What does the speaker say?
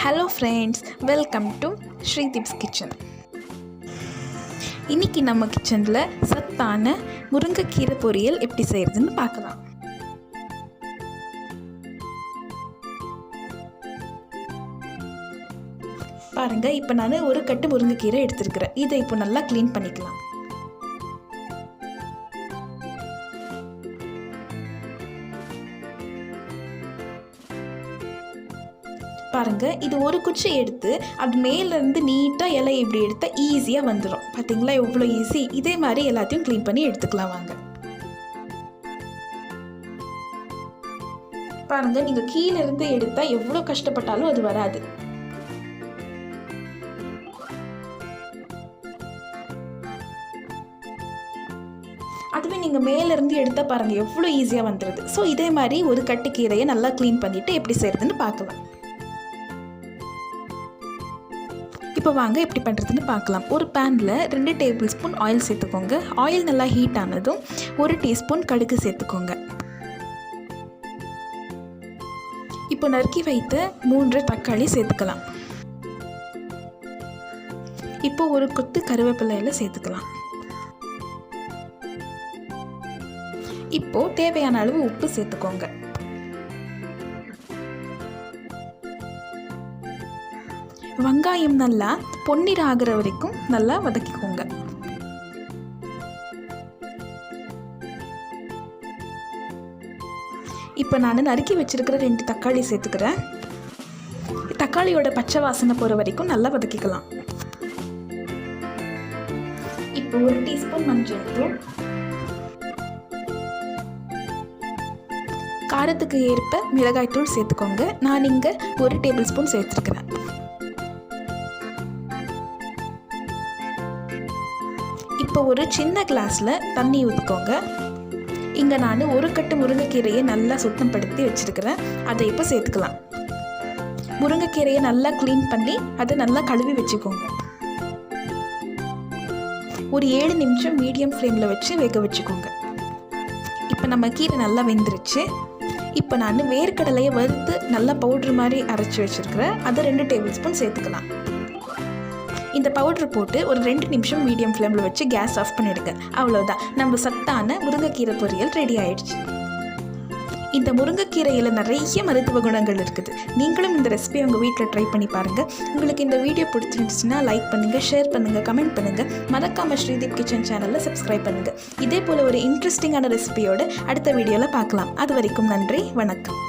Hello friends, welcome to SreeDeep's kitchen. இன்னைக்கு நம்ம கிச்சன்ல சத்தான முருங்கை கீரை பொரியல் எப்படி செய்யறதுன்னு பார்க்கலாம். பாருங்க, இப்போ நான் ஒரு கட்டு முருங்கை கீரை எடுத்துக்கிறேன். இதை இப்போ நல்லா க்ளீன் பண்ணிக்கலாம். பாருங்க, இது ஒரு குச்சி எடுத்து அது மேலேருந்து நீட்டாக இலை இப்படி எடுத்தால் ஈஸியாக வந்துடும். பார்த்தீங்களா எவ்வளோ ஈஸி. இதே மாதிரி எல்லாத்தையும் க்ளீன் பண்ணி எடுத்துக்கலாம் வாங்க. பாருங்க, நீங்கள் கீழே இருந்து எடுத்தால் எவ்வளோ கஷ்டப்பட்டாலும் அது வராது. அதுவே நீங்கள் மேலேருந்து எடுத்தால் பாருங்கள் எவ்வளோ ஈஸியாக வந்துடுது. ஸோ இதே மாதிரி ஒரு கட்டு கீரையை நல்லா க்ளீன் பண்ணிவிட்டு எப்படி செய்கிறதுன்னு பார்க்கலாம். இப்போ வாங்க எப்படி பண்ணுறதுன்னு பார்க்கலாம். ஒரு பேனில் 2 டேபிள் ஸ்பூன் ஆயில் சேர்த்துக்கோங்க. ஆயில் நல்லா ஹீட் ஆனதும் 1 டீஸ்பூன் கடுகு சேர்த்துக்கோங்க. இப்போ நறுக்கி வைத்த 3 தக்காளி சேர்த்துக்கலாம். இப்போ ஒரு கொத்து கருவேப்பிலையில சேர்த்துக்கலாம். இப்போ தேவையான அளவு உப்பு சேர்த்துக்கோங்க. வெங்காயம் நல்லா பொன்னிற ஆகிற வரைக்கும் நல்லா வதக்கிக்கோங்க. இப்போ நான் நறுக்கி வச்சிருக்கிற 2 தக்காளி சேர்த்துக்கிறேன். தக்காளியோட பச்சை வாசனை போகிற வரைக்கும் நல்லா வதக்கிக்கலாம். இப்போ 1 டீஸ்பூன் மஞ்சள் தூள், காரத்துக்கு ஏற்ப மிளகாய் தூள் சேர்த்துக்கோங்க. நான் இங்கே 1 டேபிள் ஸ்பூன் சேர்த்துருக்கிறேன். இப்போ ஒரு சின்ன கிளாஸில் தண்ணி ஊற்றிக்கோங்க. இங்கே நான் 1 கட்டு முருங்கைக்கீரையை நல்லா சுத்தப்படுத்தி வச்சுருக்கிறேன். அதை இப்போ சேர்த்துக்கலாம். முருங்கைக்கீரையை நல்லா க்ளீன் பண்ணி அதை நல்லா கழுவி வச்சுக்கோங்க. ஒரு 7 நிமிஷம் மீடியம் ஃப்ளேமில் வச்சு வேக வச்சுக்கோங்க. இப்போ நம்ம கீரை நல்லா வெந்துருச்சு. இப்போ நான் வேர்க்கடலையை வறுத்து நல்லா பவுட்ரு மாதிரி அரைச்சி வச்சுருக்கிறேன். அதை 2 டேபிள் ஸ்பூன் சேர்த்துக்கலாம். இந்த பவுடர் போட்டு ஒரு 2 நிமிஷம் மீடியம் ஃப்ளேமில் வச்சு கேஸ் ஆஃப் பண்ணிவிடுங்க. அவ்வளோதான், நம்ம சத்தான முருங்கைக்கீரை பொரியல் ரெடி ஆயிடுச்சு. இந்த முருங்கைக்கீரையில் நிறைய மருத்துவ குணங்கள் இருக்குது. நீங்களும் இந்த ரெசிபியை உங்கள் வீட்டில் ட்ரை பண்ணி பாருங்கள். உங்களுக்கு இந்த வீடியோ பிடிச்சிருந்துச்சுன்னா லைக் பண்ணுங்கள், ஷேர் பண்ணுங்கள், கமெண்ட் பண்ணுங்கள். மறக்காமல் ஸ்ரீதீப் கிச்சன் சேனலில் சப்ஸ்கிரைப் பண்ணுங்கள். இதே போல் ஒரு இன்ட்ரெஸ்டிங்கான ரெசிபியோடு அடுத்த வீடியோவில் பார்க்கலாம். அது வரைக்கும் நன்றி, வணக்கம்.